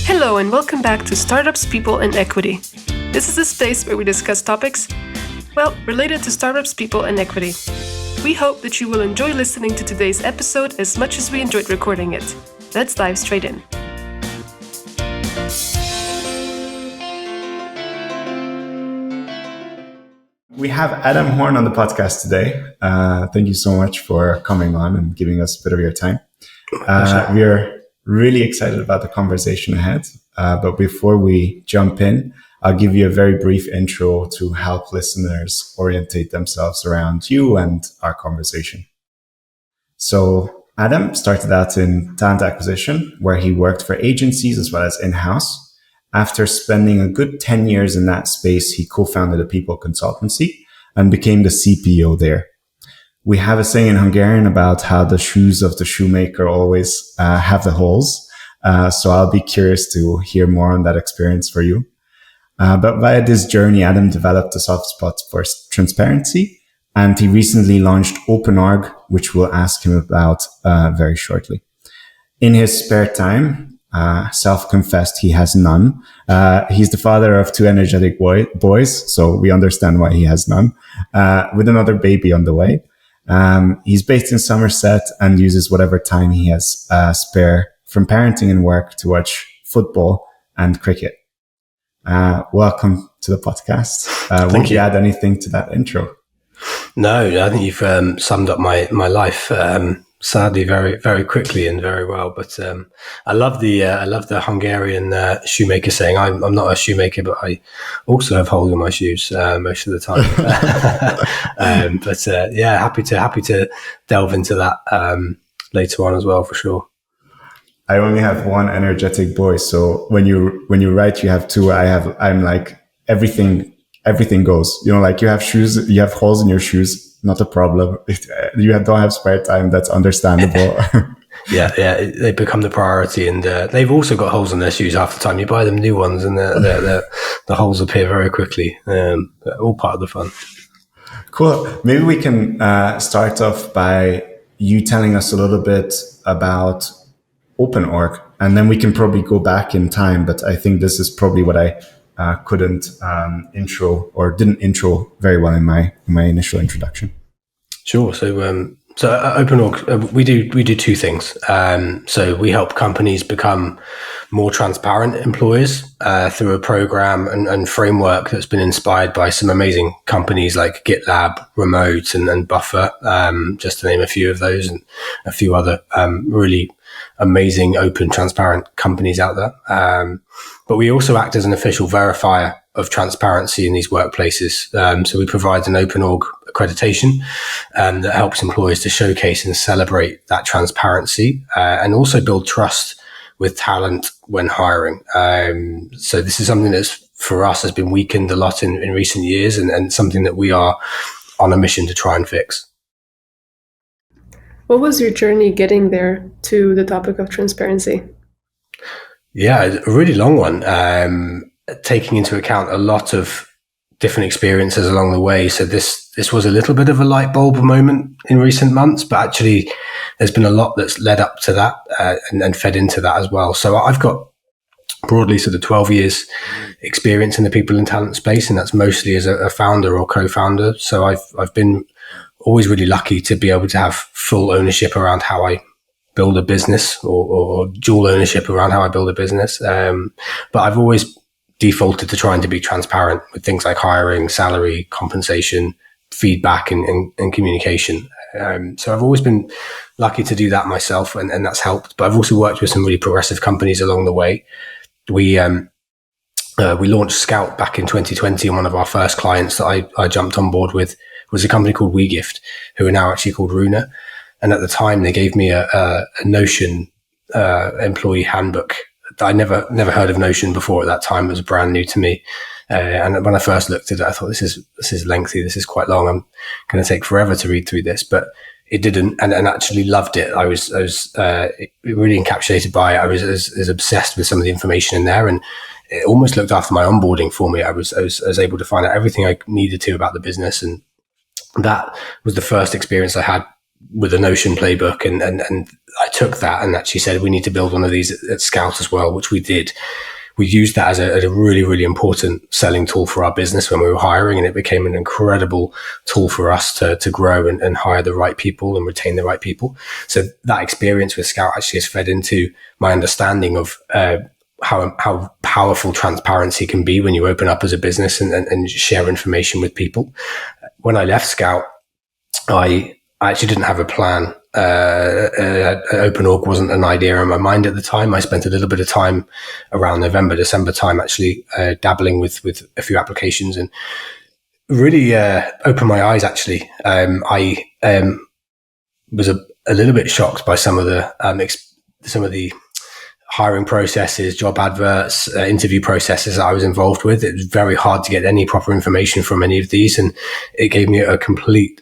Hello and welcome back to Startups, People and Equity. This is a space where we discuss topics, related to startups, people and equity. We hope that you will enjoy listening to today's episode as much as we enjoyed recording it. Let's dive straight in. We have Adam Horne on the podcast today. Thank you so much for coming on and giving us a bit of your time. We are really excited about the conversation ahead. But before we jump in, I'll give you a very brief intro to help listeners orientate themselves around you and our conversation. So Adam started out in talent acquisition, where he worked for agencies as well as in-house. After spending a good 10 years in that space, he co-founded a people consultancy and became the CPO there. We have a saying in Hungarian about how the shoes of the shoemaker always have the holes. So I'll be curious to hear more on that experience for you. But via this journey, Adam developed a soft spot for transparency, and he recently launched OpenOrg, which we'll ask him about very shortly. In his spare time, self-confessed, he has none. He's the father of two energetic boys, so we understand why he has none, with another baby on the way. He's based in Somerset and uses whatever time he has spare from parenting and work to watch football and cricket. Welcome to the podcast. Would you add anything to that intro? No, I think you've summed up my life. Sadly, very, very quickly and very well. But I love the Hungarian shoemaker saying. I'm not a shoemaker, but I also have holes in my shoes most of the time. Happy to delve into that later on as well, for sure. I only have one energetic boy, so when you write, you have two. I'm like everything goes. You know, like you have shoes, you have holes in your shoes. Not a problem. You don't have spare time. That's understandable. Yeah, they become the priority, and they've also got holes in their shoes half the time. You buy them new ones, and the holes appear very quickly. All part of the fun. Cool. Maybe we can start off by you telling us a little bit about OpenOrg, and then we can probably go back in time. But I think this is probably what I couldn't didn't intro very well in my initial introduction. Sure. So at OpenOrg, we do two things. So we help companies become more transparent employers through a program and framework that's been inspired by some amazing companies like GitLab, Remote, and Buffer, just to name a few of those, and a few other really amazing, open, transparent companies out there. But we also act as an official verifier of transparency in these workplaces. So we provide an OpenOrg accreditation that helps employers to showcase and celebrate that transparency and also build trust with talent when hiring. So this is something that's, for us, has been weakened a lot in recent years, and something that we are on a mission to try and fix. What was your journey getting there to the topic of transparency? Yeah, a really long one, taking into account a lot of different experiences along the way. So this was a little bit of a light bulb moment in recent months, but actually there's been a lot that's led up to that and fed into that as well. So I've got broadly sort of 12 years experience in the people and talent space, and that's mostly as a founder or co-founder. So I've been always really lucky to be able to have full ownership around how I build a business, or dual ownership around how I build a business. But I've always defaulted to trying to be transparent with things like hiring, salary, compensation, feedback, and communication. So I've always been lucky to do that myself, and that's helped. But I've also worked with some really progressive companies along the way. We launched Scout back in 2020, and one of our first clients that I jumped on board with was a company called WeGift, who are now actually called Horne. And at the time, they gave me a Notion employee handbook. I never heard of Notion before at that time. It was brand new to me. And when I first looked at it, I thought, this is lengthy. This is quite long. I'm going to take forever to read through this. But it didn't, and actually loved it. I was really encapsulated by it. I was as obsessed with some of the information in there, and it almost looked after my onboarding for me. I was able to find out everything I needed to about the business, and that was the first experience I had with the Notion playbook, and I took that and actually said, we need to build one of these at Scout as well, which we did. We used that as a really, really important selling tool for our business when we were hiring, and it became an incredible tool for us to grow and hire the right people and retain the right people. So that experience with Scout actually has fed into my understanding of how powerful transparency can be when you open up as a business and share information with people. When I left Scout, I actually didn't have a plan. OpenOrg wasn't an idea in my mind at the time. I spent a little bit of time around November, December time, actually dabbling with a few applications, and really opened my eyes. Actually, I was a little bit shocked by some of the hiring processes, job adverts, interview processes I was involved with. It was very hard to get any proper information from any of these. And it gave me a complete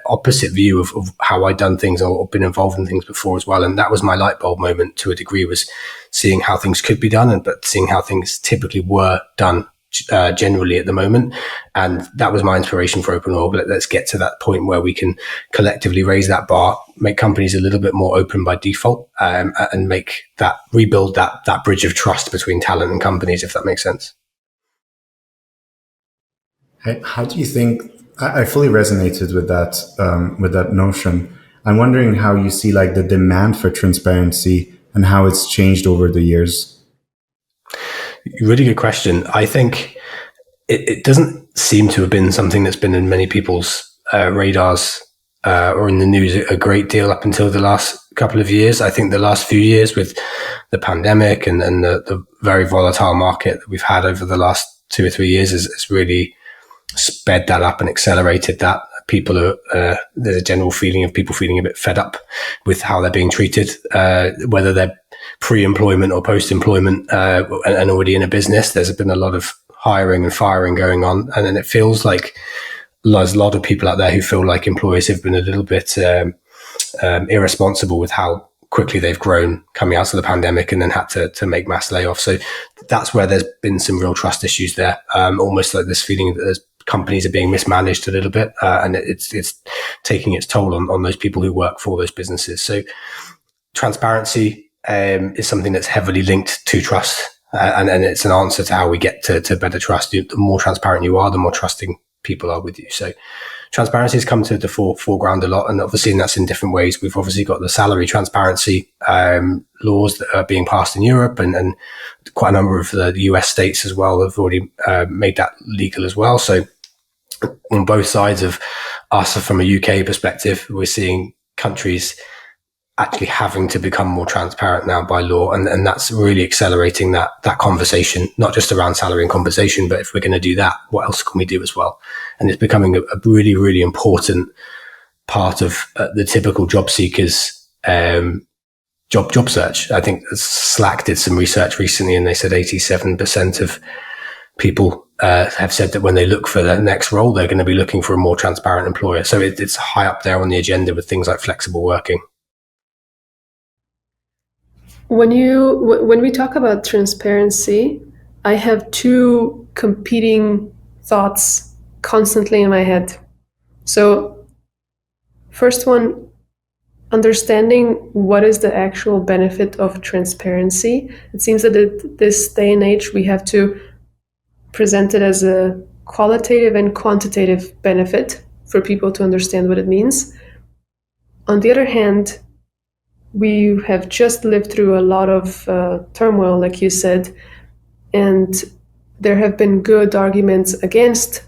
opposite view of how I'd done things or been involved in things before as well. And that was my light bulb moment to a degree, was seeing how things could be done, but seeing how things typically were done generally at the moment. And that was my inspiration for OpenOrg. Let's get to that point where we can collectively raise that bar, make companies a little bit more open by default, and rebuild that bridge of trust between talent and companies, if that makes sense. How do you think, I fully resonated with that notion. I'm wondering how you see like the demand for transparency and how it's changed over the years. Really good question. I think it doesn't seem to have been something that's been in many people's radars or in the news a great deal up until the last couple of years. I think the last few years with the pandemic and the very volatile market that we've had over the last 2 or 3 years has really sped that up and accelerated that. There's a general feeling of people feeling a bit fed up with how they're being treated, whether they're pre-employment or post-employment and already in a business. There's been a lot of hiring and firing going on. And then it feels like there's a lot of people out there who feel like employers have been a little bit irresponsible with how quickly they've grown coming out of the pandemic and then had to make mass layoffs. So that's where there's been some real trust issues there. Almost like this feeling that companies are being mismanaged a little bit, and it's taking its toll on those people who work for those businesses. So transparency is something that's heavily linked to trust, and it's an answer to how we get to better trust. The more transparent you are, the more trusting people are with you. So transparency has come to the foreground a lot, and obviously that's in different ways. We've obviously got the salary transparency laws that are being passed in Europe, and quite a number of the US states as well have already made that legal as well. So on both sides of us, from a UK perspective, we're seeing countries actually having to become more transparent now by law, and that's really accelerating that conversation, not just around salary and compensation, but if we're going to do that, what else can we do as well? And it's becoming a really, really important part of the typical job seekers job search. I think Slack did some research recently, and they said 87% of people have said that when they look for their next role, they're going to be looking for a more transparent employer. So it's high up there on the agenda with things like flexible working. When we talk about transparency, I have two competing thoughts constantly in my head. So first one, understanding what is the actual benefit of transparency. It seems that at this day and age, we have to present it as a qualitative and quantitative benefit for people to understand what it means. On the other hand, we have just lived through a lot of turmoil, like you said, and there have been good arguments against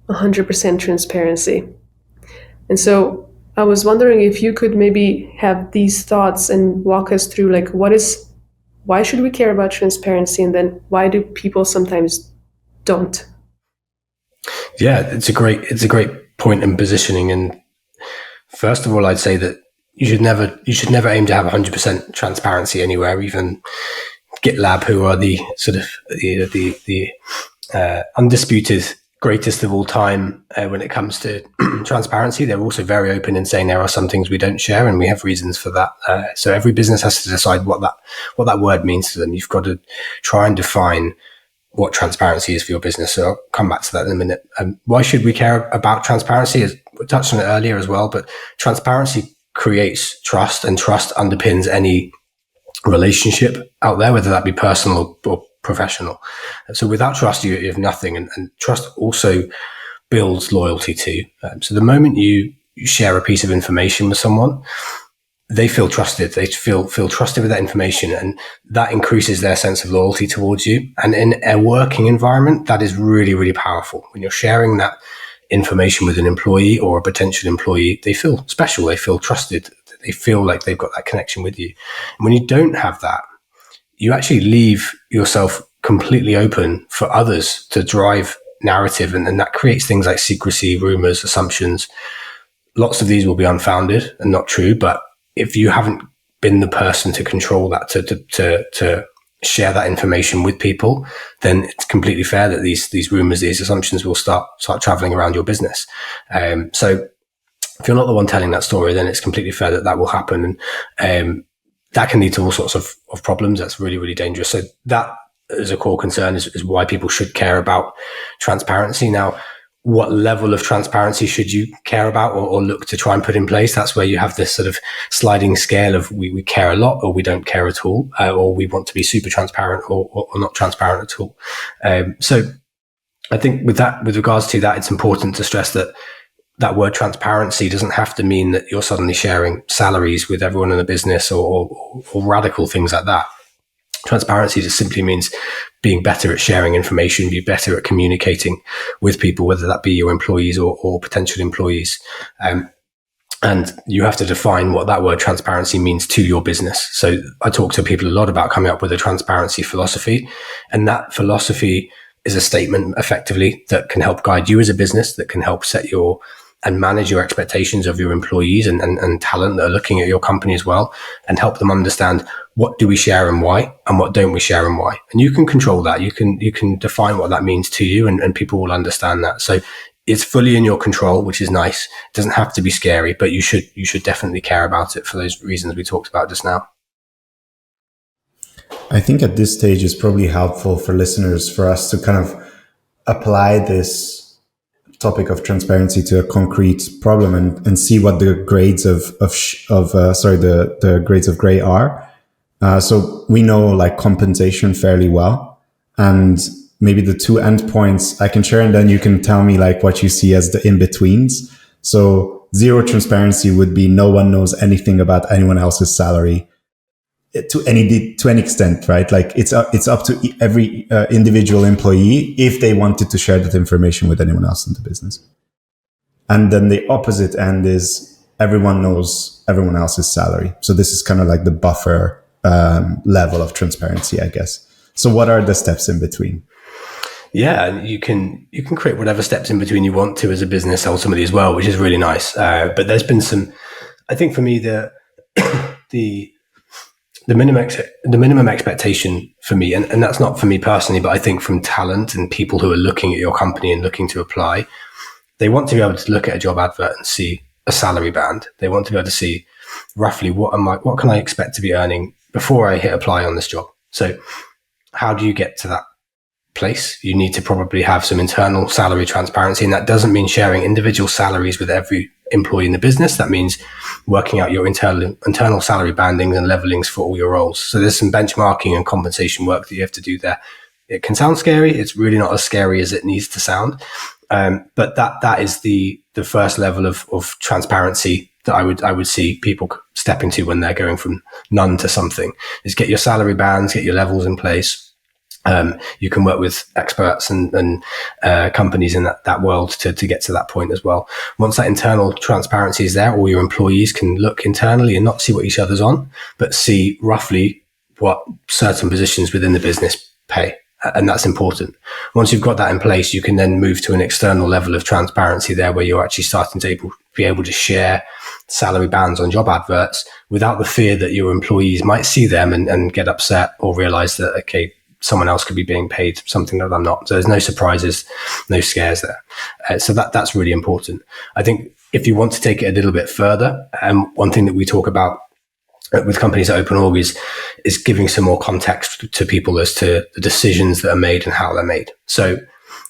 100% transparency. And so I was wondering if you could maybe have these thoughts and walk us through, like, why should we care about transparency, and then why do people sometimes don't? Yeah, it's a great point in positioning. And first of all, I'd say that you should never aim to have 100% transparency anywhere. Even GitLab, who are the sort of the undisputed greatest of all time when it comes to transparency, they're also very open in saying there are some things we don't share, and we have reasons for that. So every business has to decide what that word means to them. You've got to try and define what transparency is for your business. So I'll come back to that in a minute. Why should we care about transparency? We touched on it earlier as well, but transparency creates trust, and trust underpins any relationship out there, whether that be personal or professional. So without trust, you have nothing. And trust also builds loyalty too. So the moment you share a piece of information with someone, they feel trusted. They feel trusted with that information, and that increases their sense of loyalty towards you. And in a working environment, that is really, really powerful. When you're sharing that information with an employee or a potential employee, they feel special. They feel trusted. They feel like they've got that connection with you. And when you don't have that, you actually leave yourself completely open for others to drive narrative. And that creates things like secrecy, rumors, assumptions. Lots of these will be unfounded and not true. But if you haven't been the person to control that, to share that information with people, then it's completely fair that these rumors, these assumptions will start traveling around your business. So if you're not the one telling that story, then it's completely fair that will happen. And that can lead to all sorts of problems. That's really, really dangerous. So that is a core concern, is why people should care about transparency. Now, what level of transparency should you care about or look to try and put in place? That's where you have this sort of sliding scale of we care a lot, or we don't care at all, or we want to be super transparent or not transparent at all. So I think with regards to that, it's important to stress that word transparency doesn't have to mean that you're suddenly sharing salaries with everyone in the business or radical things like that. Transparency just simply means being better at sharing information, be better at communicating with people, whether that be your employees or potential employees. And you have to define what that word transparency means to your business. So I talk to people a lot about coming up with a transparency philosophy. And that philosophy is a statement effectively that can help guide you as a business, that can help set and manage your expectations of your employees and talent that are looking at your company as well, and help them understand what do we share and why, and what don't we share and why. And you can control that. You can define what that means to you, and people will understand that. So it's fully in your control, which is nice. It doesn't have to be scary, but you should definitely care about it for those reasons we talked about just now. I think at this stage it's probably helpful for listeners for us to kind of apply this topic of transparency to a concrete problem and see what the grades the grades of gray are. So we know like compensation fairly well, and maybe the two endpoints I can share, and then you can tell me like what you see as the in-betweens. So zero transparency would be no one knows anything about anyone else's salary to any extent, right? Like it's up to every individual employee if they wanted to share that information with anyone else in the business. And then the opposite end is everyone knows everyone else's salary. So this is kind of like the buffer level of transparency, I guess. So what are the steps in between? Yeah, you can create whatever steps in between you want to as a business ultimately as well, which is really nice. But there's been some, I think for me, the minimum expectation for me, and that's not for me personally, but I think from talent and people who are looking at your company and looking to apply, they want to be able to look at a job advert and see a salary band. They want to be able to see roughly what can I expect to be earning before I hit apply on this job. So how do you get to that place? You need to probably have some internal salary transparency, and that doesn't mean sharing individual salaries with every employee in the business. That means working out your internal salary bandings and levelings for all your roles. So there's some benchmarking and compensation work that you have to do there. It can sound scary. It's really not as scary as it needs to sound. But that is the first level of transparency that I would see people step into when they're going from none to something, is get your salary bands, get your levels in place. You can work with experts and companies in that world to get to that point as well. Once that internal transparency is there, all your employees can look internally and not see what each other's on, but see roughly what certain positions within the business pay. And that's important. Once you've got that in place, you can then move to an external level of transparency there, where you're actually starting to be able to share salary bands on job adverts without the fear that your employees might see them and get upset or realize that, okay, someone else could be being paid something that I'm not. So there's no surprises, no scares there. So that's really important. I think if you want to take it a little bit further, one thing that we talk about with companies at OpenOrg is giving some more context to people as to the decisions that are made and how they're made. So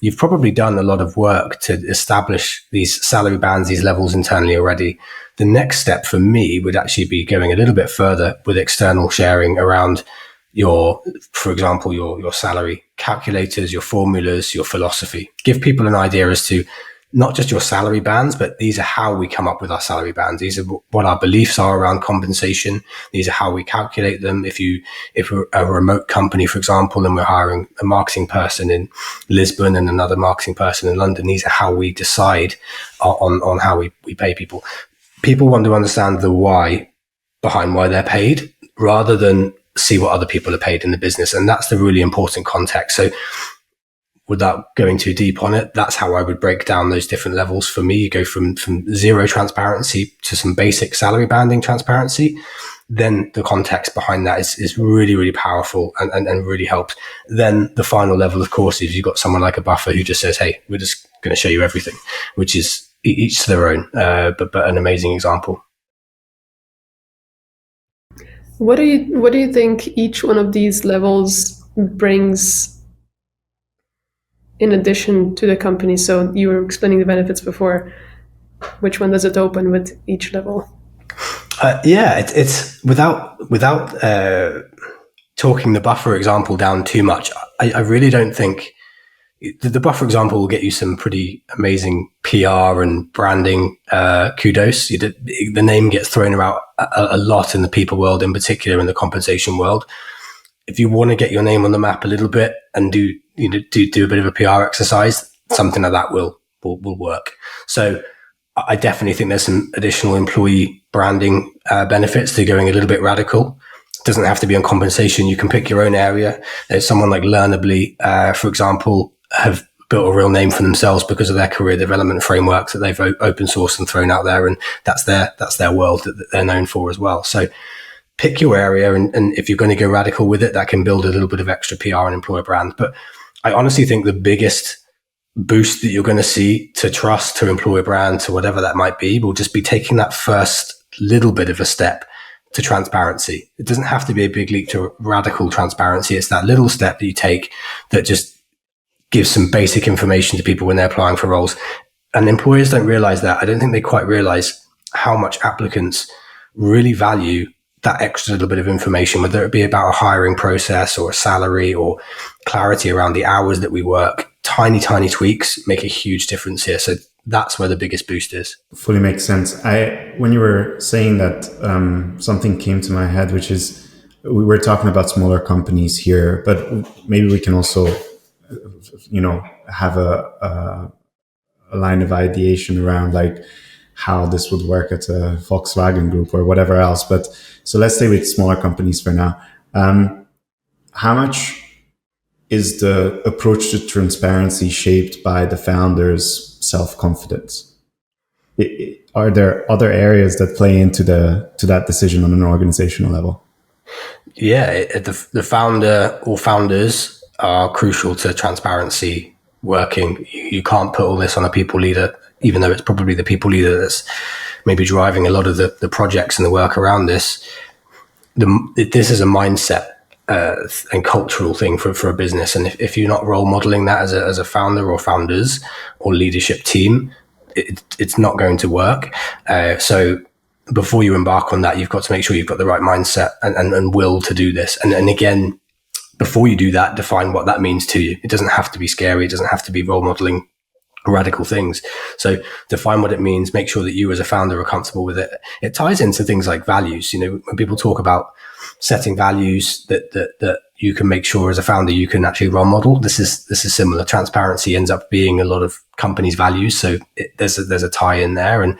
you've probably done a lot of work to establish these salary bands, these levels internally already. The next step for me would actually be going a little bit further with external sharing around for example, your salary calculators, your formulas, your philosophy. Give people an idea as to not just your salary bands, but these are how we come up with our salary bands. These are what our beliefs are around compensation. These are how we calculate them. If we're a remote company, for example, and we're hiring a marketing person in Lisbon and another marketing person in London, these are how we decide on how we pay people. People want to understand the why behind why they're paid rather than see what other people are paid in the business. And that's the really important context. So without going too deep on it, that's how I would break down those different levels. For me, you go from zero transparency to some basic salary banding transparency. Then the context behind that is really, really powerful and really helps. Then the final level, of course, is you've got someone like a buffer who just says, hey, we're just going to show you everything, which is each to their own, but an amazing example. What do you think each one of these levels brings in addition to the company? So you were explaining the benefits before. Which one does it open with each level? It's without talking the buffer example down too much. I really don't think the buffer example will get you some pretty amazing PR and branding kudos. The name gets thrown around a lot in the people world, in particular in the compensation world. If you want to get your name on the map a little bit and do a bit of a PR exercise, something like that will work. So I definitely think there's some additional employee branding benefits to going a little bit radical. It doesn't have to be on compensation. You can pick your own area. There's someone like Learnably, for example, have built a real name for themselves because of their career development frameworks that they've open sourced and thrown out there. And that's their world that they're known for as well. So pick your area. And if you're going to go radical with it, that can build a little bit of extra PR and employer brand. But I honestly think the biggest boost that you're going to see to trust, to employer brand, to whatever that might be, will just be taking that first little bit of a step to transparency. It doesn't have to be a big leap to radical transparency. It's that little step that you take that just gives some basic information to people when they're applying for roles. And employers don't realize that. I don't think they quite realize how much applicants really value that extra little bit of information, whether it be about a hiring process or a salary or clarity around the hours that we work. Tiny tweaks make a huge difference here. So that's where the biggest boost is. Fully makes sense. When you were saying that, something came to my head, which is we were talking about smaller companies here, but maybe we can also, have a line of ideation around like how this would work at a Volkswagen Group or whatever else. But so let's stay with smaller companies for now. How much is the approach to transparency shaped by the founder's self-confidence? Are there other areas that play into that decision on an organizational level? Yeah, the founder or founders are crucial to transparency working. You can't put all this on a people leader, even though it's probably the people leader that's maybe driving a lot of the projects and the work around this. This is a mindset and cultural thing for a business. And if you're not role modeling that as a founder or founders or leadership team, it's not going to work. So before you embark on that, you've got to make sure you've got the right mindset and will to do this. And again, before you do that, define what that means to you. It doesn't have to be scary. It doesn't have to be role modeling radical things. So define what it means. Make sure that you as a founder are comfortable with it. It ties into things like values. When people talk about setting values that you can make sure as a founder you can actually role model. This is similar. Transparency ends up being a lot of companies' values. So there's a tie in there. And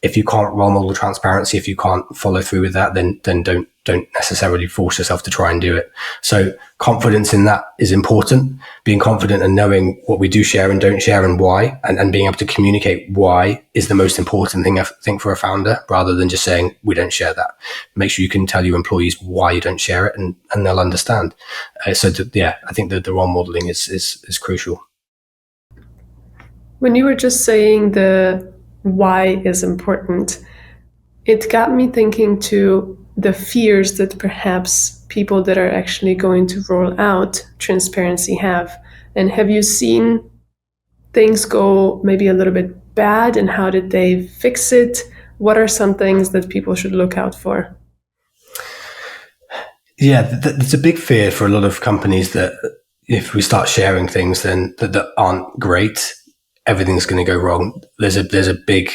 if you can't role model transparency, if you can't follow through with that, then don't necessarily force yourself to try and do it. So confidence in that is important. Being confident and knowing what we do share and don't share and why, and being able to communicate why is the most important thing, I think, for a founder, rather than just saying we don't share that. Make sure you can tell your employees why you don't share it, and they'll understand. I think that the role modeling is crucial. When you were just saying the why is important, it got me thinking to the fears that perhaps people that are actually going to roll out transparency have. And have you seen things go maybe a little bit bad, and how did they fix it? What are some things that people should look out for? Yeah, it's a big fear for a lot of companies that if we start sharing things then that aren't great, everything's going to go wrong. There's a big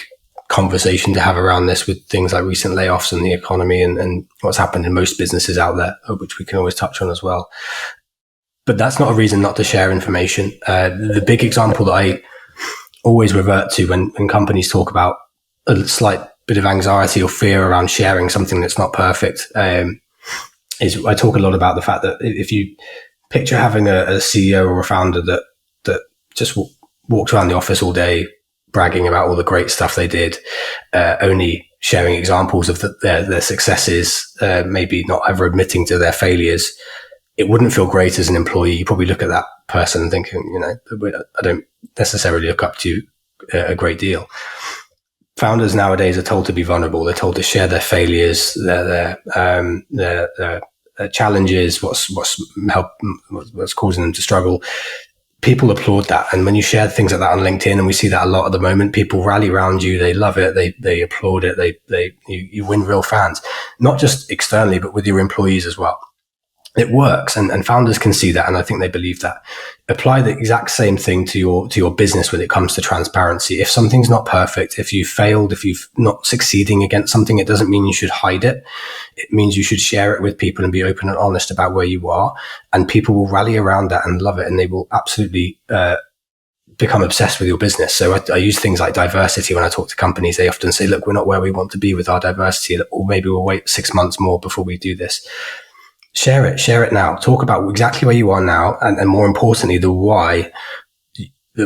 conversation to have around this with things like recent layoffs and the economy and what's happened in most businesses out there, which we can always touch on as well. But that's not a reason not to share information. The big example that I always revert to when companies talk about a slight bit of anxiety or fear around sharing something that's not perfect is I talk a lot about the fact that if you picture having a CEO or a founder that just walked around the office all day bragging about all the great stuff they did, only sharing examples of their successes, maybe not ever admitting to their failures, it wouldn't feel great as an employee. You probably look at that person thinking, I don't necessarily look up to you a great deal. Founders nowadays are told to be vulnerable. They're told to share their failures, their challenges, what's causing them to struggle. People applaud that. And when you share things like that on LinkedIn, and we see that a lot at the moment, people rally around you. They love it. They applaud it. You win real fans, not just externally, but with your employees as well. It works, and founders can see that, and I think they believe that. Apply the exact same thing to your business when it comes to transparency. If something's not perfect, if you've failed, if you've not succeeding against something, it doesn't mean you should hide it. It means you should share it with people and be open and honest about where you are, and people will rally around that and love it, and they will absolutely become obsessed with your business. So I use things like diversity when I talk to companies. They often say, look, we're not where we want to be with our diversity, or maybe we'll wait 6 months more before we do this. Share it now. Talk about exactly where you are now, and more importantly, the why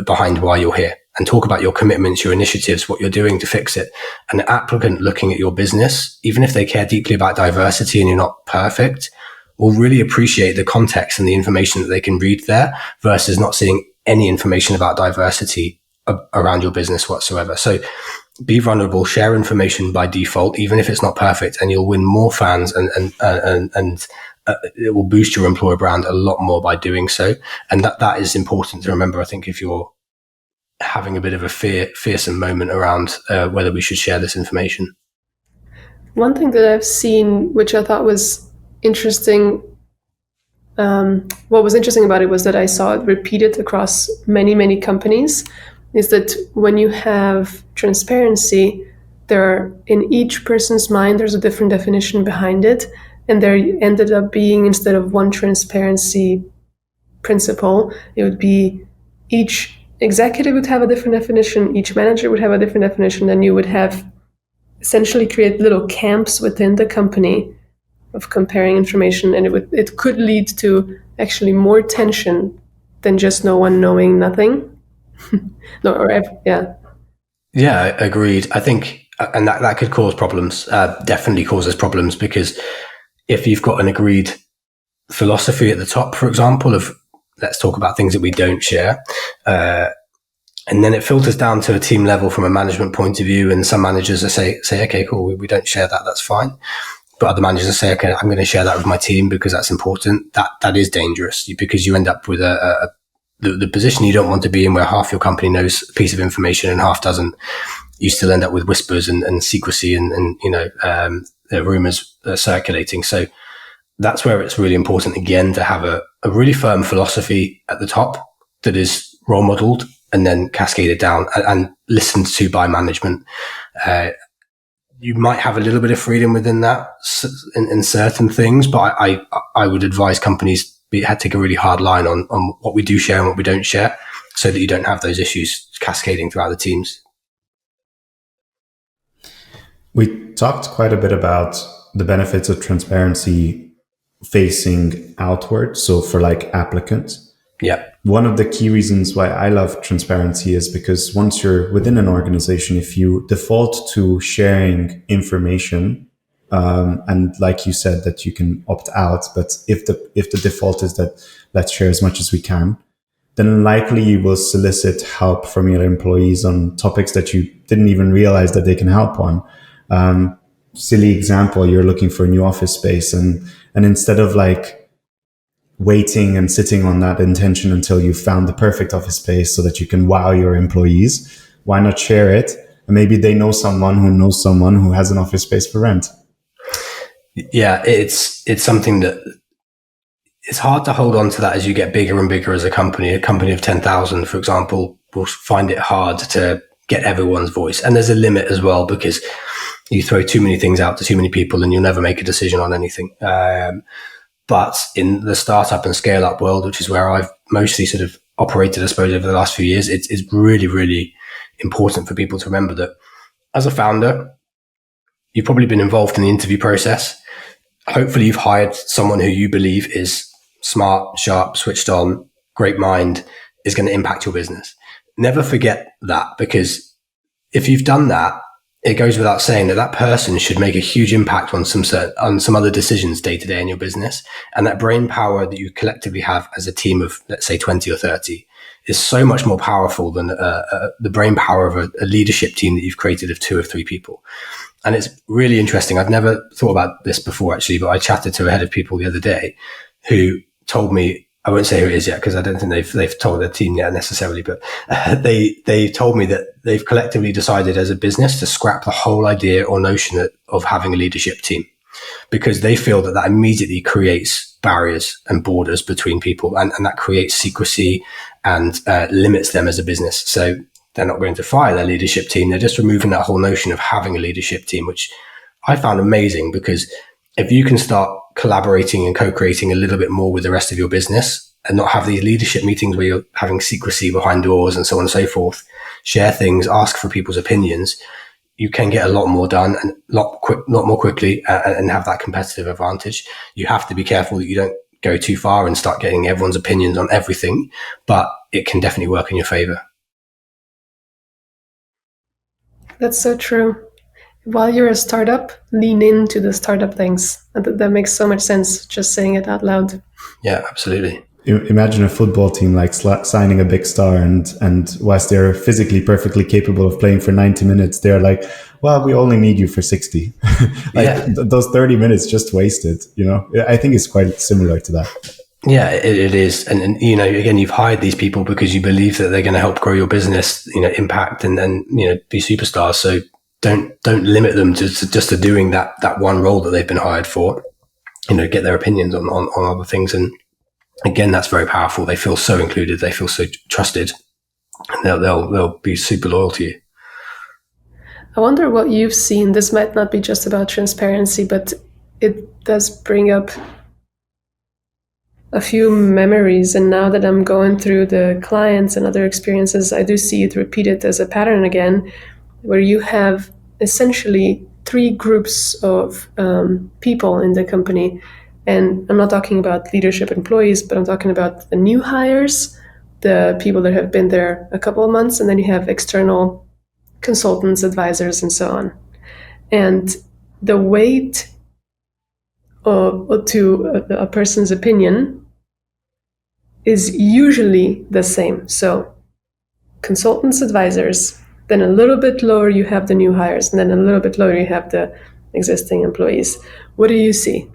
behind why you're here, and talk about your commitments, your initiatives, what you're doing to fix it. An applicant looking at your business, even if they care deeply about diversity and you're not perfect, will really appreciate the context and the information that they can read there versus not seeing any information about diversity around your business whatsoever. So be vulnerable, share information by default, even if it's not perfect, and you'll win more fans and it will boost your employer brand a lot more by doing so. And that is important to remember. I think if you're having a bit of a fearsome moment around whether we should share this information. One thing that I've seen, which I thought was interesting, what was interesting about it was that I saw it repeated across many, many companies, is that when you have transparency, in each person's mind, there's a different definition behind it. And there ended up being, instead of one transparency principle, it would be each executive would have a different definition, each manager would have a different definition, and you would have essentially create little camps within the company of comparing information, and it could lead to actually more tension than just no one knowing nothing. Yeah, agreed. I think, and that could cause problems, definitely causes problems, because if you've got an agreed philosophy at the top, for example, of let's talk about things that we don't share, and then it filters down to a team level from a management point of view, and some managers say, okay, cool, we don't share that, that's fine. But other managers say, okay, I'm going to share that with my team because that's important. That is dangerous, because you end up with the position you don't want to be in, where half your company knows a piece of information and half doesn't. You still end up with whispers and secrecy and rumors circulating. So that's where it's really important, again, to have a really firm philosophy at the top that is role modeled and then cascaded down and listened to by management. You might have a little bit of freedom within that in certain things, but I would advise companies take a really hard line on what we do share and what we don't share, so that you don't have those issues cascading throughout the teams. We talked quite a bit about the benefits of transparency facing outward. So for like applicants, yeah. One of the key reasons why I love transparency is because once you're within an organization, if you default to sharing information, and like you said, that you can opt out, but if the default is that let's share as much as we can, then likely you will solicit help from your employees on topics that you didn't even realize that they can help on. Silly example, you're looking for a new office space, and instead of like waiting and sitting on that intention until you found the perfect office space so that you can wow your employees. Why not share it? And maybe they know someone who has an office space for rent. Yeah, it's something that it's hard to hold on to that as you get bigger and bigger as a company. A company of 10,000, for example, will find it hard to get everyone's voice. And there's a limit as well, because you throw too many things out to too many people and you'll never make a decision on anything. But in the startup and scale up world, which is where I've mostly sort of operated, I suppose, over the last few years, it's really, really important for people to remember that as a founder, you've probably been involved in the interview process. Hopefully you've hired someone who you believe is smart, sharp, switched on, great mind, is going to impact your business. Never forget that, because if you've done that, it goes without saying that that person should make a huge impact on some other decisions day to day in your business. And that brain power that you collectively have as a team of, let's say, 20 or 30 is so much more powerful than the brain power of a leadership team that you've created of 2 or 3 people. And it's really interesting. I've never thought about this before, actually, but I chatted to a head of people the other day who told me, I won't say who it is yet because I don't think they've told their team yet necessarily, but they told me that they've collectively decided as a business to scrap the whole idea or notion of having a leadership team, because they feel that immediately creates barriers and borders between people, and that creates secrecy and limits them as a business. So they're not going to fire their leadership team. They're just removing that whole notion of having a leadership team, which I found amazing, because if you can start collaborating and co-creating a little bit more with the rest of your business and not have these leadership meetings where you're having secrecy behind doors and so on and so forth, share things, ask for people's opinions, you can get a lot more done and lot more quickly and have that competitive advantage. You have to be careful that you don't go too far and start getting everyone's opinions on everything, but it can definitely work in your favor. That's so true. While you're a startup, lean into the startup things. That makes so much sense, just saying it out loud. Yeah, absolutely. Imagine a football team like signing a big star, and whilst they're physically perfectly capable of playing for 90 minutes, they're like, well, we only need you for 60. Those 30 minutes just wasted, I think it's quite similar to that. Yeah, it is. And, again, you've hired these people because you believe that they're going to help grow your business, impact and be superstars. So don't limit them to just to doing that one role that they've been hired for. Get their opinions on other things. And again, that's very powerful. They feel so included. They feel so trusted, and they'll be super loyal to you. I wonder what you've seen. This might not be just about transparency, but it does bring up a few memories. And now that I'm going through the clients and other experiences, I do see it repeated as a pattern again, where you have essentially 3 groups of people in the company. And I'm not talking about leadership employees, but I'm talking about the new hires, the people that have been there a couple of months, and then you have external consultants, advisors, and so on. And the weight to a person's opinion is usually the same. So consultants, advisors, then a little bit lower you have the new hires, and then a little bit lower you have the existing employees. What do you see?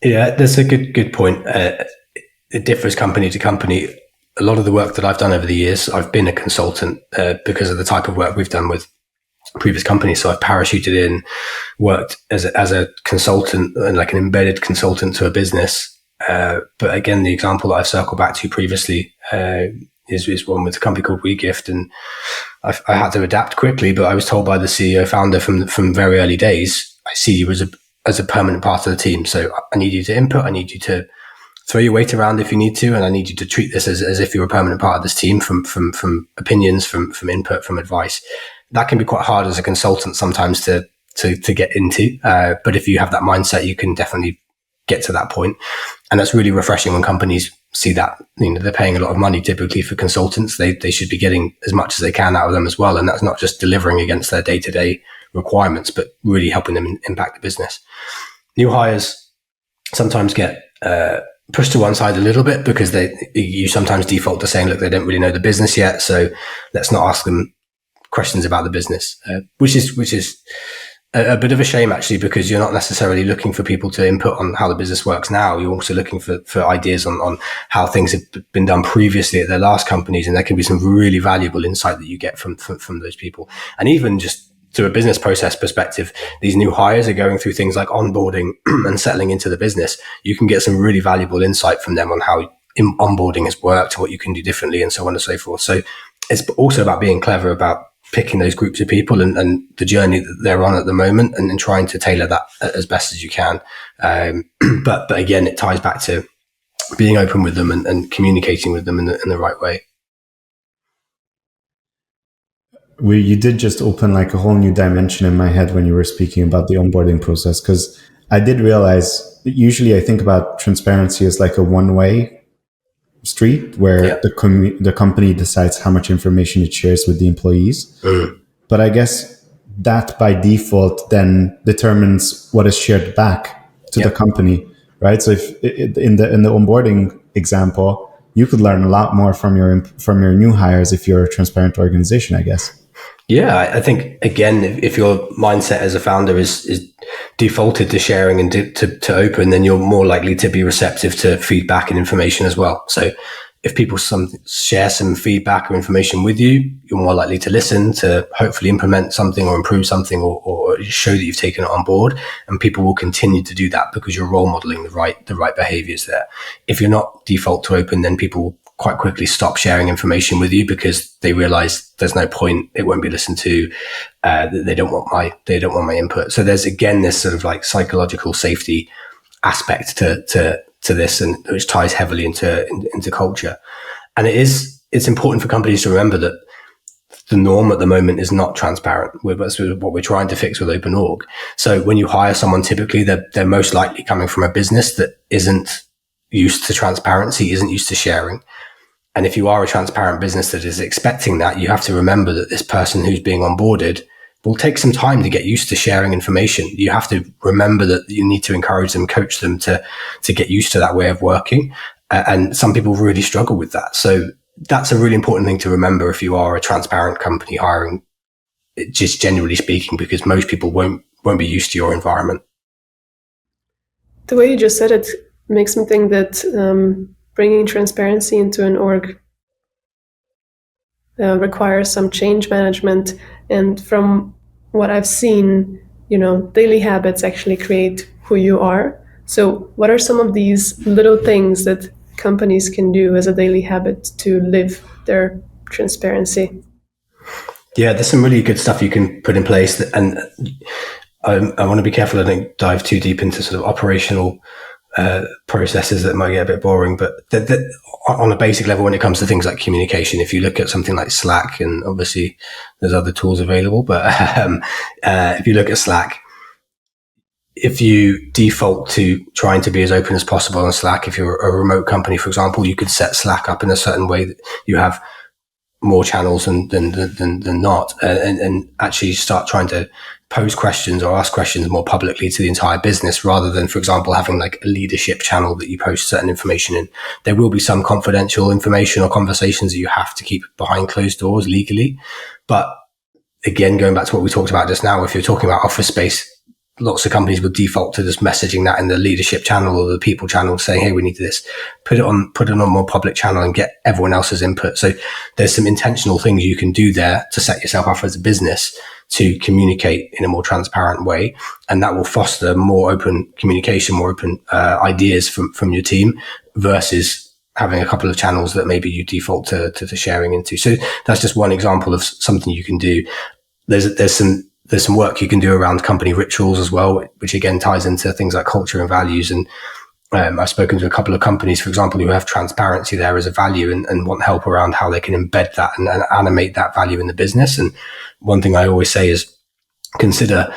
Yeah, that's a good point. It differs company to company. A lot of the work that I've done over the years, I've been a consultant because of the type of work we've done with previous companies. So I've parachuted in, worked as a consultant and like an embedded consultant to a business. But again, the example that I've circled back to previously is one with a company called WeGift, and I had to adapt quickly. But I was told by the CEO founder from very early days, I see you as a permanent part of the team. So I need you to input. I need you to throw your weight around if you need to, and I need you to treat this as if you're a permanent part of this team, from opinions, from input, from advice. That can be quite hard as a consultant sometimes to get into. But if you have that mindset, you can definitely get to that point. And that's really refreshing when companies see that. They're paying a lot of money typically for consultants. They should be getting as much as they can out of them as well. And that's not just delivering against their day-to-day requirements, but really helping them impact the business. New hires sometimes get pushed to one side a little bit because you sometimes default to saying, look, they don't really know the business yet, so let's not ask them questions about the business, which is a bit of a shame, actually, because you're not necessarily looking for people to input on how the business works now. You're also looking for ideas on how things have been done previously at their last companies. And there can be some really valuable insight that you get from those people. And even just to a business process perspective, these new hires are going through things like onboarding and settling into the business. You can get some really valuable insight from them on how onboarding has worked, what you can do differently, and so on and so forth. So it's also about being clever about picking those groups of people and the journey that they're on at the moment, and then trying to tailor that as best as you can. But again, it ties back to being open with them and communicating with them in the right way. You did just open like a whole new dimension in my head when you were speaking about the onboarding process, because I did realize that usually I think about transparency as like a one-way street where the company decides how much information it shares with the employees. But I guess that by default then determines what is shared back to the company, right? So if in the onboarding example, you could learn a lot more from your new hires if you're a transparent organization, I guess. Yeah, I think, again, if your mindset as a founder is defaulted to sharing and to open, then you're more likely to be receptive to feedback and information as well. So if people share some feedback or information with you, you're more likely to listen, to hopefully implement something or improve something, or show that you've taken it on board. And people will continue to do that because you're role modeling the right behaviors there. If you're not default to open, then people will quite quickly stop sharing information with you because they realize there's no point, it won't be listened to, they don't want my input. So there's, again, this sort of like psychological safety aspect to this, and which ties heavily into culture. And it's important for companies to remember that the norm at the moment is not transparent. That's what we're trying to fix with OpenOrg. So when you hire someone, typically they're most likely coming from a business that isn't used to transparency, isn't used to sharing. And if you are a transparent business that is expecting that, you have to remember that this person who's being onboarded will take some time to get used to sharing information. You have to remember that you need to encourage them, coach them to get used to that way of working. And some people really struggle with that. So that's a really important thing to remember if you are a transparent company hiring, just generally speaking, because most people won't be used to your environment. The way you just said it makes me think that bringing transparency into an org requires some change management. And from what I've seen, daily habits actually create who you are. So what are some of these little things that companies can do as a daily habit to live their transparency? Yeah, there's some really good stuff you can put in place. And I want to be careful I don't dive too deep into sort of operational processes that might get a bit boring, but on a basic level, when it comes to things like communication, if you look at something like Slack, and obviously there's other tools available, but if you look at Slack, if you default to trying to be as open as possible on Slack, if you're a remote company, for example, you could set Slack up in a certain way that you have more channels than not, and actually start trying to pose questions or ask questions more publicly to the entire business, rather than, for example, having like a leadership channel that you post certain information in. There will be some confidential information or conversations that you have to keep behind closed doors legally. But again, going back to what we talked about just now, if you're talking about office space, lots of companies would default to just messaging that in the leadership channel or the people channel, saying, hey, we need this, put it on a more public channel and get everyone else's input. So there's some intentional things you can do there to set yourself up as a business to communicate in a more transparent way. And that will foster more open communication, more open ideas from your team, versus having a couple of channels that maybe you default to sharing into. So that's just one example of something you can do. There's some work you can do around company rituals as well, which again ties into things like culture and values. And I've spoken to a couple of companies, for example, who have transparency there as a value and want help around how they can embed that and animate that value in the business. And one thing I always say is consider,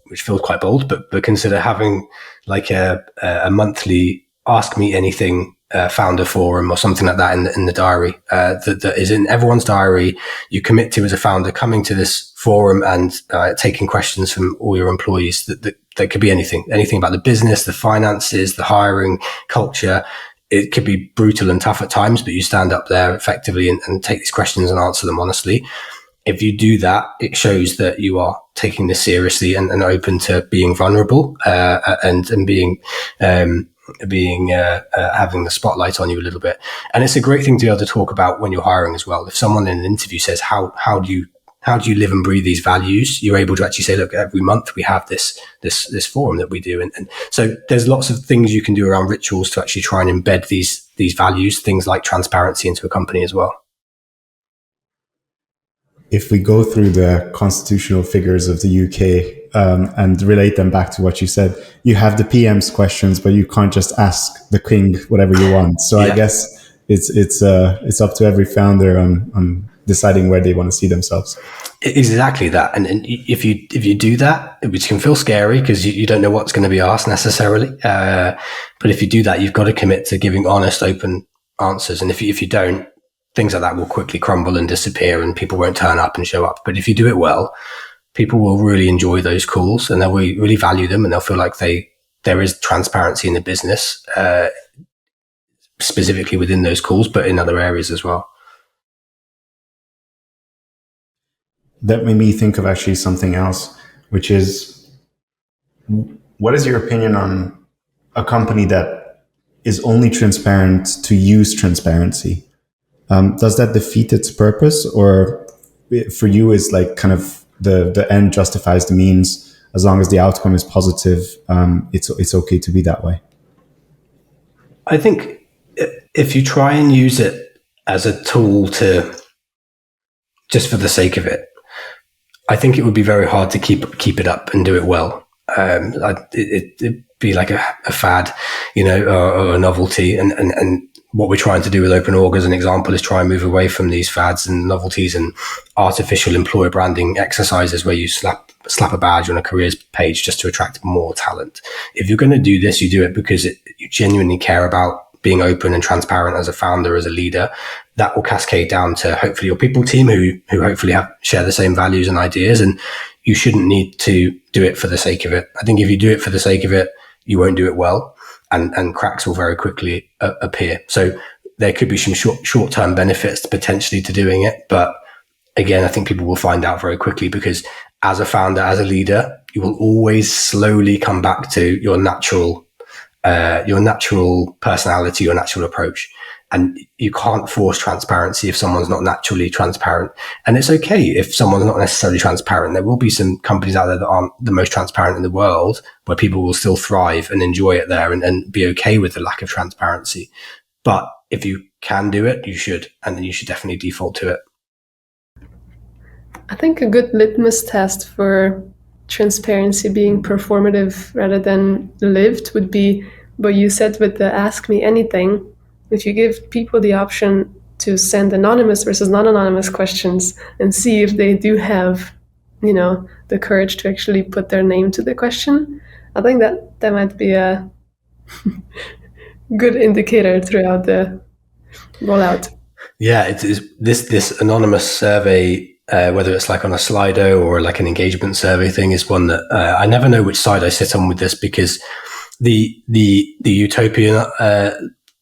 which feels quite bold, but consider having like a monthly Ask Me Anything founder forum or something like that in the diary that is in everyone's diary. You commit to, as a founder, coming to this forum and taking questions from all your employees. That could be anything about the business, the finances, the hiring, culture. It could be brutal and tough at times, but you stand up there effectively and take these questions and answer them honestly. if you do that, it shows that you are taking this seriously and open to being vulnerable and being having the spotlight on you a little bit. And it's a great thing to be able to talk about when you're hiring as well. If someone in an interview says, how do you live and breathe these values? You're able to actually say, look, every month we have this forum that we do. And so there's lots of things you can do around rituals to actually try and embed these values, things like transparency into a company as well. If we go through the constitutional figures of the UK and relate them back to what you said, you have the PM's questions, but you can't just ask the king whatever you want. So yeah. I guess it's up to every founder on deciding where they want to see themselves. Exactly that. And if you do that, which can feel scary because you don't know what's going to be asked necessarily. But if you do that, you've got to commit to giving honest, open answers. And if you don't, things like that will quickly crumble and disappear and people won't turn up and show up. But if you do it well, people will really enjoy those calls and they'll really value them and they'll feel like there is transparency in the business, specifically within those calls, but in other areas as well. That made me think of actually something else, which is, what is your opinion on a company that is only transparent to use transparency? Does that defeat its purpose, or for you is like kind of the end justifies the means? As long as the outcome is positive, it's okay to be that way? I think if you try and use it as a tool to just for the sake of it, I think it would be very hard to keep it up and do it well. It'd be like a fad, or a novelty. And what we're trying to do with OpenOrg as an example is try and move away from these fads and novelties and artificial employer branding exercises where you slap a badge on a careers page just to attract more talent. If you're going to do this, you do it because you genuinely care about being open and transparent as a founder, as a leader. That will cascade down to hopefully your people team who hopefully share the same values and ideas. And you shouldn't need to do it for the sake of it. I think if you do it for the sake of it, you won't do it well. And cracks will very quickly appear. So there could be some short-term benefits potentially to doing it. But again, I think people will find out very quickly because as a founder, as a leader, you will always slowly come back to your natural personality, your natural approach. And you can't force transparency if someone's not naturally transparent. And it's okay if someone's not necessarily transparent. There will be some companies out there that aren't the most transparent in the world where people will still thrive and enjoy it there and be okay with the lack of transparency. But if you can do it, you should. And then you should definitely default to it. I think a good litmus test for transparency being performative rather than lived would be what you said with the ask me anything. If you give people the option to send anonymous versus non-anonymous questions and see if they do have, the courage to actually put their name to the question, I think that might be a good indicator throughout the rollout. Yeah, it is this anonymous survey, whether it's like on a Slido or like an engagement survey thing, is one that I never know which side I sit on with this, because the utopian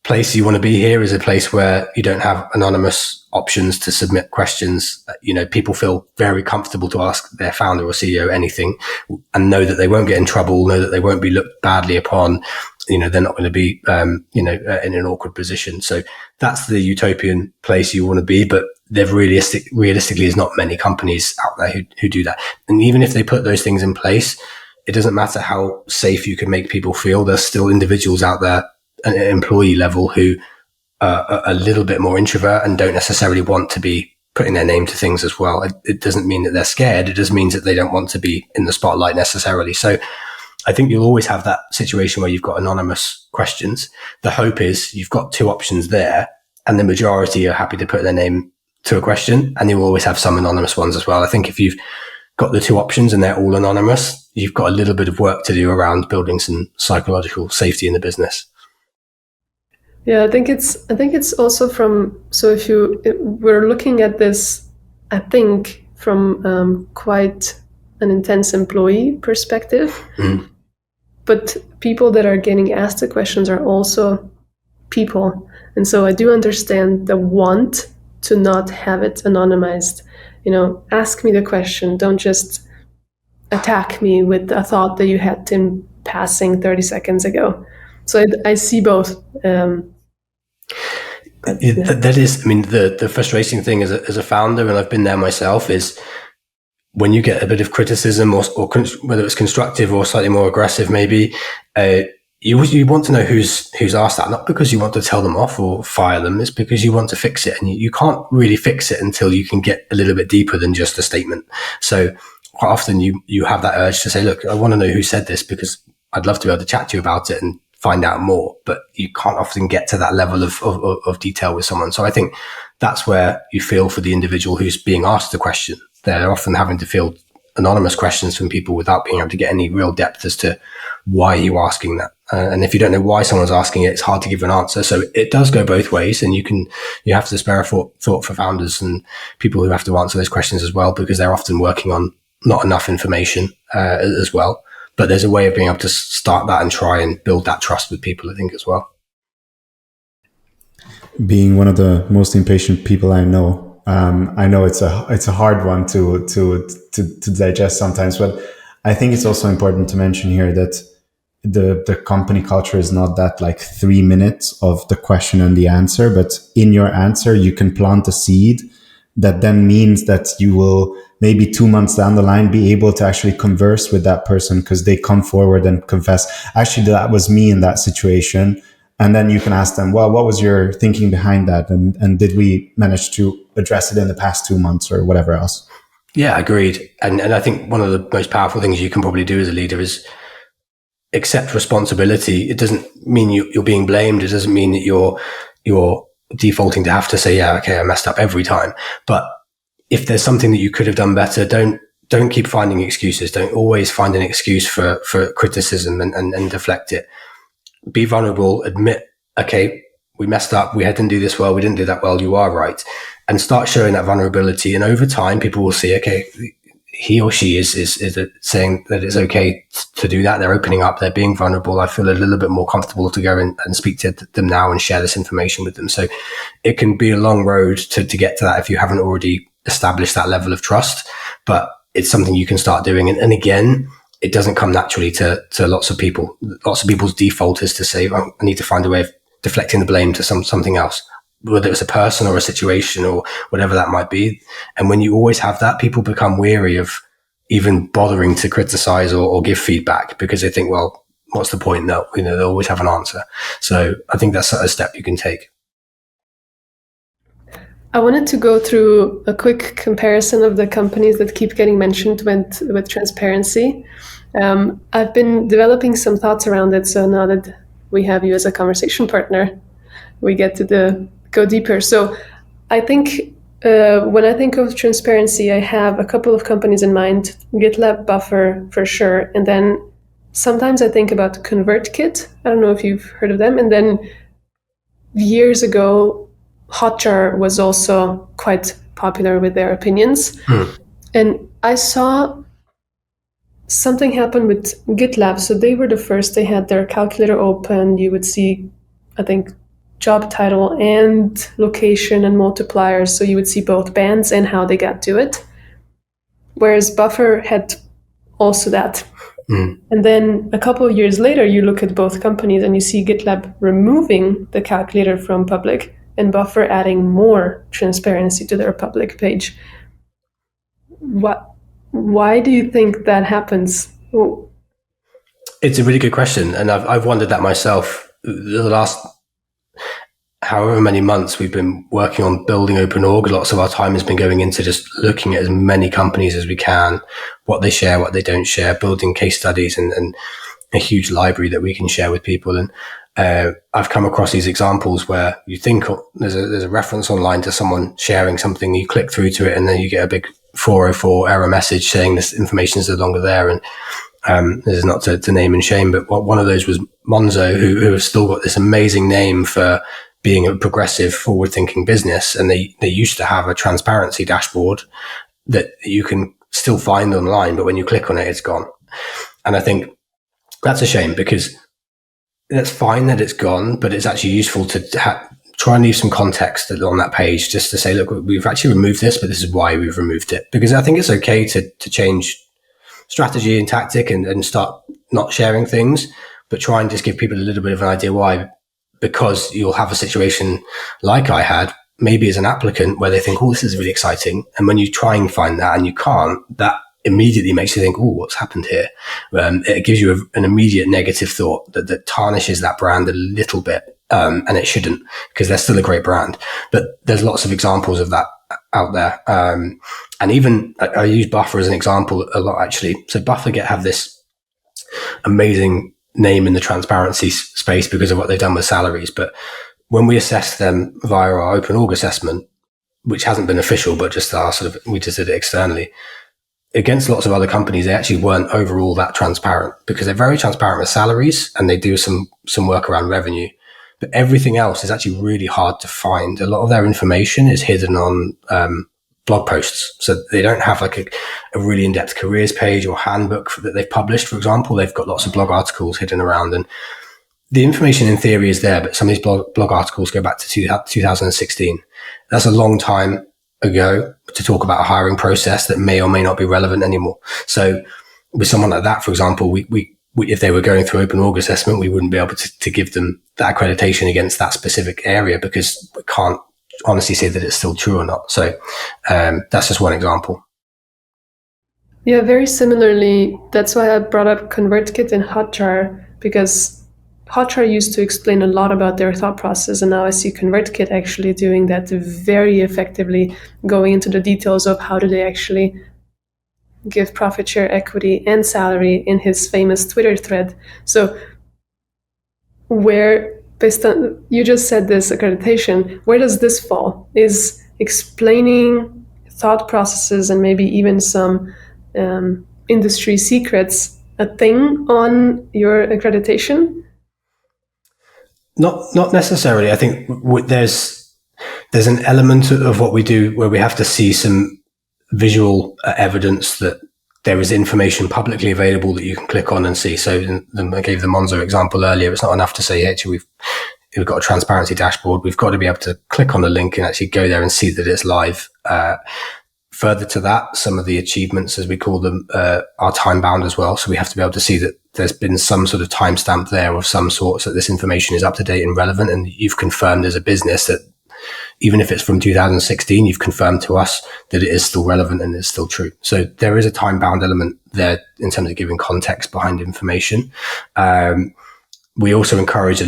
place you want to be here is a place where you don't have anonymous options to submit questions. People feel very comfortable to ask their founder or CEO anything and know that they won't get in trouble, know that they won't be looked badly upon. They're not going to be, in an awkward position. So that's the utopian place you want to be. But there realistically is not many companies out there who do that. And even if they put those things in place, it doesn't matter how safe you can make people feel. There's still individuals out there at an employee level who are a little bit more introvert and don't necessarily want to be putting their name to things as well. It doesn't mean that they're scared. It just means that they don't want to be in the spotlight necessarily. So I think you'll always have that situation where you've got anonymous questions. The hope is you've got two options there and the majority are happy to put their name to a question, and you'll always have some anonymous ones as well. I think if you've got the two options and they're all anonymous, you've got a little bit of work to do around building some psychological safety in the business. Yeah, I think it's also so if we're looking at this, I think from quite an intense employee perspective, but people that are getting asked the questions are also people. And so I do understand the want to not have it anonymized. ask me the question. Don't just attack me with a thought that you had in passing 30 seconds ago. So I see both. That is, the frustrating thing as a founder, and I've been there myself, is when you get a bit of criticism or whether it's constructive or slightly more aggressive, maybe, you want to know who's asked that, not because you want to tell them off or fire them. It's because you want to fix it, and you can't really fix it until you can get a little bit deeper than just a statement. So quite often you have that urge to say, look, I want to know who said this because I'd love to be able to chat to you about it and find out more, but you can't often get to that level of detail with someone. So I think that's where you feel for the individual who's being asked the question. They're often having to field anonymous questions from people without being able to get any real depth as to why you're asking that. And if you don't know why someone's asking it, it's hard to give an answer. So it does go both ways, and you have to spare a thought for founders and people who have to answer those questions as well, because they're often working on not enough information as well. But there's a way of being able to start that and try and build that trust with people, I think, as well. Being one of the most impatient people I know it's a hard one to digest sometimes, but I think it's also important to mention here that the company culture is not that like 3 minutes of the question and the answer, but in your answer, you can plant a seed that then means that you will maybe 2 months down the line be able to actually converse with that person because they come forward and confess, actually, that was me in that situation. And then you can ask them, well, what was your thinking behind that? And did we manage to address it in the past 2 months or whatever else? Yeah, agreed. And I think one of the most powerful things you can probably do as a leader is accept responsibility. It doesn't mean you're being blamed. It doesn't mean that you're defaulting to have to say, yeah, okay, I messed up every time. But if there's something that you could have done better, don't keep finding excuses. Don't always find an excuse for criticism and deflect it. Be vulnerable, admit, okay, we messed up, we didn't do this well, we didn't do that well, you are right. And start showing that vulnerability. And over time, people will see, okay, he or she is saying that it's okay to do that. They're opening up, they're being vulnerable. I feel a little bit more comfortable to go and speak to them now and share this information with them. So it can be a long road to get to that if you haven't already established that level of trust, but it's something you can start doing. And again, it doesn't come naturally to lots of people. Lots of people's default is to say, oh, I need to find a way of deflecting the blame to something else, whether it's a person or a situation or whatever that might be. And when you always have that, people become weary of even bothering to criticize or give feedback because they think, well, what's the point? No, they'll always have an answer. So I think that's a step you can take. I wanted to go through a quick comparison of the companies that keep getting mentioned with transparency. I've been developing some thoughts around it. So now that we have you as a conversation partner, we get to go deeper. So I think when I think of transparency, I have a couple of companies in mind, GitLab, Buffer for sure. And then sometimes I think about ConvertKit. I don't know if you've heard of them. And then years ago, Hotjar was also quite popular with their opinions. And I saw something happen with GitLab. So they were the first. They had their calculator open. You would see, I think, job title and location and multipliers. So you would see both bands and how they got to it. Whereas Buffer had also that. And then a couple of years later, you look at both companies and you see GitLab removing the calculator from public and Buffer adding more transparency to their public page. Why do you think that happens? Ooh. It's a really good question. And I've wondered that myself. The last however many months we've been working on building OpenOrg, lots of our time has been going into just looking at as many companies as we can, what they share, what they don't share, building case studies and a huge library that we can share with people. And I've come across these examples where you think there's a reference online to someone sharing something, you click through to it, and then you get a big 404 error message saying this information is no longer there. And this is not to name and shame, but one of those was Monzo, who have still got this amazing name for being a progressive, forward-thinking business. And they used to have a transparency dashboard that you can still find online, but when you click on it, it's gone. And I think that's a shame because that's fine that it's gone, but it's actually useful to try and leave some context on that page, just to say, look, we've actually removed this, but this is why we've removed it. Because I think it's okay to change strategy and tactic and start not sharing things, but try and just give people a little bit of an idea why. Because you'll have a situation like I had, maybe as an applicant, where they think, oh, this is really exciting. And when you try and find that and you can't, that immediately makes you think, oh, what's happened here? It gives you an immediate negative thought that tarnishes that brand a little bit. And it shouldn't, because they're still a great brand. But there's lots of examples of that out there. And even I use Buffer as an example a lot, actually. So Buffer have this amazing name in the transparency space because of what they've done with salaries. But when we assessed them via our OpenOrg assessment, which hasn't been official, but just we just did it externally, against lots of other companies, they actually weren't overall that transparent, because they're very transparent with salaries and they do some work around revenue. But everything else is actually really hard to find. A lot of their information is hidden on blog posts. So they don't have like a really in-depth careers page or handbook that they've published, for example. They've got lots of blog articles hidden around, and the information in theory is there, but some of these blog articles go back to 2016. That's a long time ago to talk about a hiring process that may or may not be relevant anymore. So with someone like that, for example, we if they were going through OpenOrg assessment, we wouldn't be able to give them that accreditation against that specific area, because we can't honestly say that it's still true or not. So that's just one example. Yeah, very similarly, that's why I brought up ConvertKit and Hotjar, because Hotjar used to explain a lot about their thought process, and now I see ConvertKit actually doing that very effectively, going into the details of how do they actually give profit share, equity, and salary in his famous Twitter thread. So where, based on, you just said this accreditation, where does this fall? Is explaining thought processes and maybe even some industry secrets a thing on your accreditation? Not necessarily. I think there's an element of what we do where we have to see some visual evidence that there is information publicly available that you can click on and see. So I gave the Monzo example earlier. It's not enough to say, hey, actually, we've got a transparency dashboard. We've got to be able to click on the link and actually go there and see that it's live. Further to that, some of the achievements, as we call them, are time bound as well. So we have to be able to see that there's been some sort of timestamp there of some sort, so that this information is up to date and relevant. And you've confirmed as a business that even if it's from 2016, you've confirmed to us that it is still relevant and it's still true. So there is a time bound element there in terms of giving context behind information. We also encourage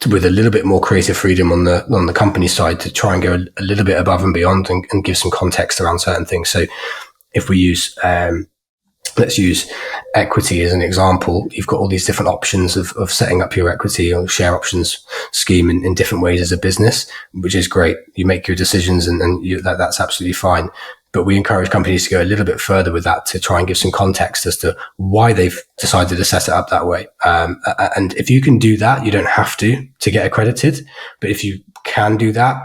with a little bit more creative freedom on the company side to try and go a little bit above and beyond and give some context around certain things. So if we use, let's use equity as an example, you've got all these different options of setting up your equity or share options scheme in different ways as a business, which is great. You make your decisions and that's absolutely fine. But we encourage companies to go a little bit further with that to try and give some context as to why they've decided to set it up that way. And if you can do that, you don't have to get accredited. But if you can do that,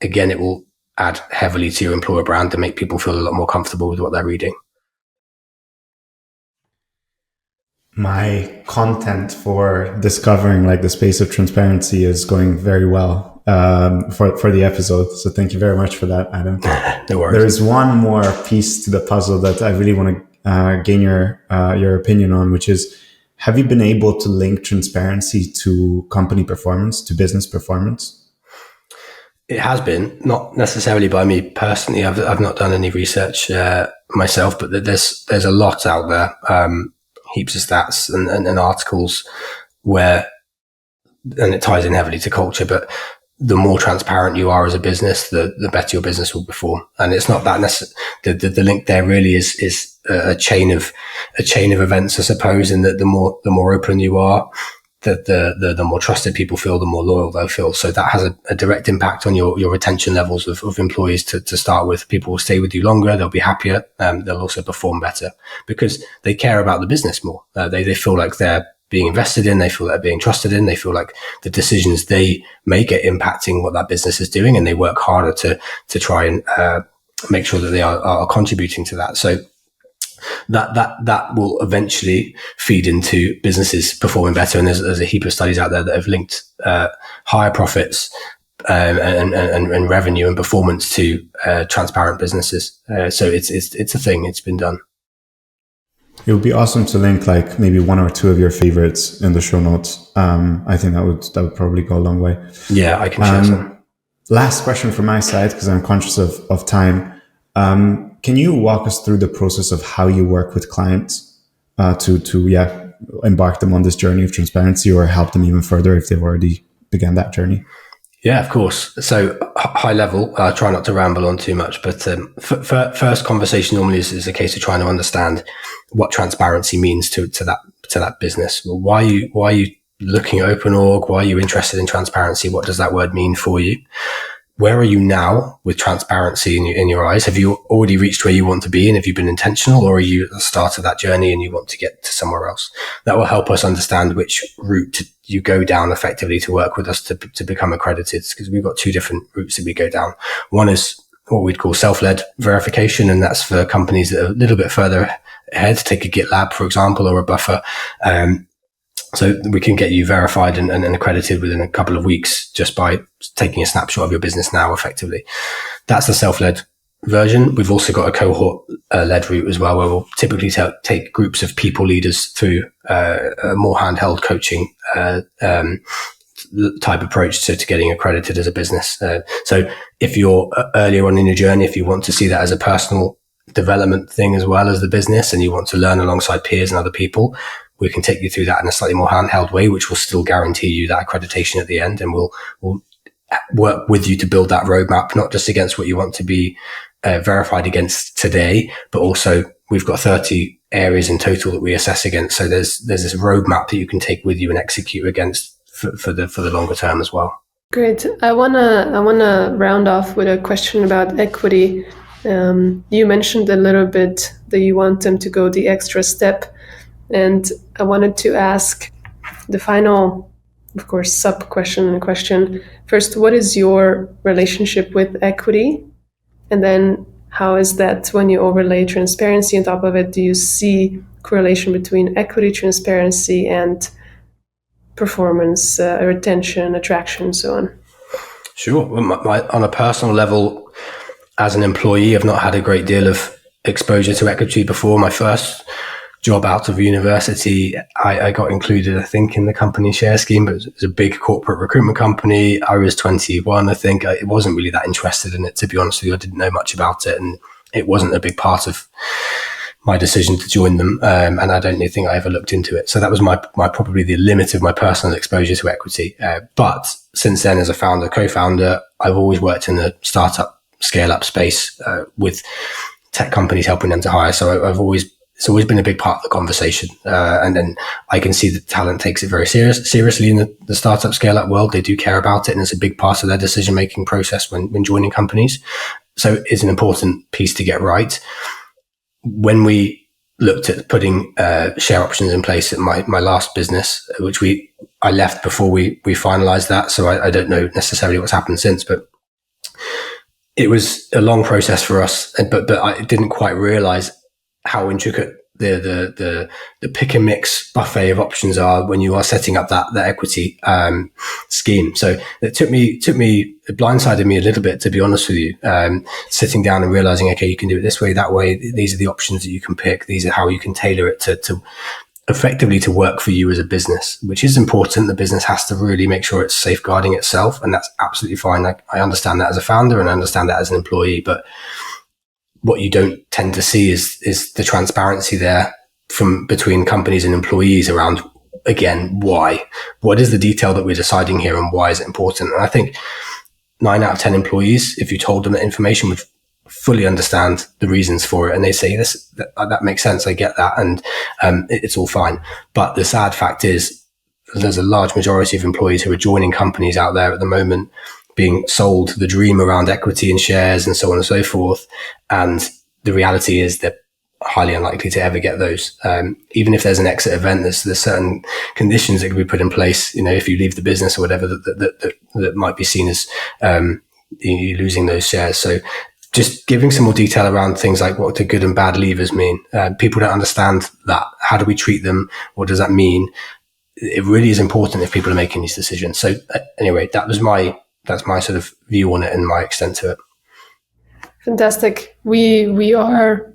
again, it will add heavily to your employer brand to make people feel a lot more comfortable with what they're reading. My content for discovering like the space of transparency is going very well for the episode. So thank you very much for that, Adam. No worries. There is one more piece to the puzzle that I really want to gain your opinion on, which is, have you been able to link transparency to company performance, to business performance? It has been, not necessarily by me personally. I've not done any research myself, but there's a lot out there. Heaps of stats and articles where, and it ties in heavily to culture, but the more transparent you are as a business, the better your business will perform. And it's not that the link there really is a chain of events, I suppose, in that the more open you are, the more trusted people feel, the more loyal they'll feel. So that has a direct impact on your retention levels of employees to start with. People will stay with you longer, they'll be happier, they'll also perform better because they care about the business more. They feel like they're being invested in, they feel they're being trusted in, they feel like the decisions they make are impacting what that business is doing, and they work harder to try and make sure that they are contributing to that. So that will eventually feed into businesses performing better. And there's a heap of studies out there that have linked higher profits and revenue and performance to transparent businesses. So it's a thing. It's been done. It would be awesome to link like maybe one or two of your favorites in the show notes. I think that would probably go a long way. Yeah, I can share some. Last question from my side, because I'm conscious of time. Can you walk us through the process of how you work with clients to embark them on this journey of transparency, or help them even further if they've already began that journey? Yeah, of course. So high level, I'll try not to ramble on too much, but first conversation normally is a case of trying to understand what transparency means to that business. Why are you looking at OpenOrg? Why are you interested in transparency? What does that word mean for you? Where are you now with transparency in your eyes? Have you already reached where you want to be, and have you been intentional, or are you at the start of that journey and you want to get to somewhere else? That will help us understand which route you go down effectively to work with us to become accredited, because we've got two different routes that we go down. One is what we'd call self-led verification, and that's for companies that are a little bit further ahead. Take a GitLab, for example, or a Buffer. So we can get you verified and accredited within a couple of weeks just by taking a snapshot of your business now effectively. That's the self-led version. We've also got a cohort-led route as well, where we'll typically take groups of people leaders through a more handheld coaching type approach to getting accredited as a business. So if you're earlier on in your journey, if you want to see that as a personal development thing as well as the business, and you want to learn alongside peers and other people, we can take you through that in a slightly more handheld way, which will still guarantee you that accreditation at the end. And we'll work with you to build that roadmap, not just against what you want to be verified against today, but also we've got 30 areas in total that we assess against. So there's this roadmap that you can take with you and execute against for the longer term as well. Great. I wanna round off with a question about equity. You mentioned a little bit that you want them to go the extra step. And I wanted to ask the final, of course, sub-question and question. First, what is your relationship with equity? And then how is that when you overlay transparency on top of it? Do you see correlation between equity, transparency, and performance, retention, attraction, and so on? Sure. Well, on a personal level, as an employee, I've not had a great deal of exposure to equity before. My first job out of university, I got included, I think, in the company share scheme, but it was a big corporate recruitment company. I was 21, I think. I wasn't really that interested in it, to be honest with you. I didn't know much about it, and it wasn't a big part of my decision to join them. And I don't think I ever looked into it. So that was my probably the limit of my personal exposure to equity. But since then, as a co-founder, I've always worked in the startup scale-up space with tech companies, helping them to hire. So it's always been a big part of the conversation. And then I can see that talent takes it very seriously in the startup scale-up world. They do care about it, and it's a big part of their decision-making process when joining companies. So it's an important piece to get right. When we looked at putting share options in place at my last business, which I left before we finalized that, so I don't know necessarily what's happened since, but it was a long process for us. But I didn't quite realize how intricate the pick and mix buffet of options are when you are setting up that equity scheme. So it blindsided me a little bit, to be honest with you, sitting down and realizing, okay, you can do it this way, that way. These are the options that you can pick. These are how you can tailor it to effectively to work for you as a business, which is important. The business has to really make sure it's safeguarding itself, and that's absolutely fine. I understand that as a founder, and I understand that as an employee, but what you don't tend to see is the transparency there from between companies and employees around, again, why? What is the detail that we're deciding here, and why is it important? And I think 9 out of 10 employees, if you told them that information, would fully understand the reasons for it. And they say, that makes sense. I get that. And it's all fine. But the sad fact is there's a large majority of employees who are joining companies out there at the moment being sold the dream around equity and shares and so on and so forth. And the reality is they're highly unlikely to ever get those. Even if there's an exit event, there's certain conditions that can be put in place, if you leave the business or whatever, that might be seen as you losing those shares. So just giving some more detail around things like what do good and bad levers mean. People don't understand that. How do we treat them? What does that mean? It really is important if people are making these decisions. So anyway, that was my that's my sort of view on it and my extent to it. Fantastic. We are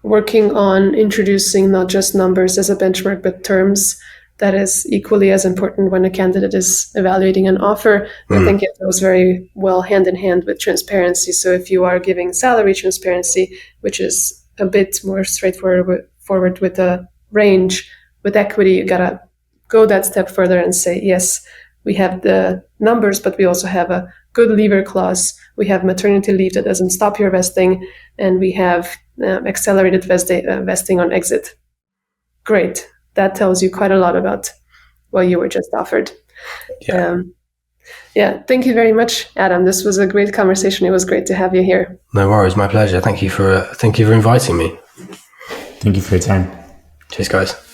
working on introducing not just numbers as a benchmark, but terms. That is equally as important when a candidate is evaluating an offer. I think it goes very well hand in hand with transparency. So if you are giving salary transparency, which is a bit more straightforward with a range, with equity, you gotta go that step further and say, yes, we have the numbers, but we also have a good lever clause. We have maternity leave that doesn't stop your vesting, and we have accelerated vesting on exit. Great. That tells you quite a lot about what you were just offered. Thank you very much, Adam. This was a great conversation. It was great to have you here. No worries, my pleasure. Thank you for inviting me. Thank you for your time. Cheers, guys.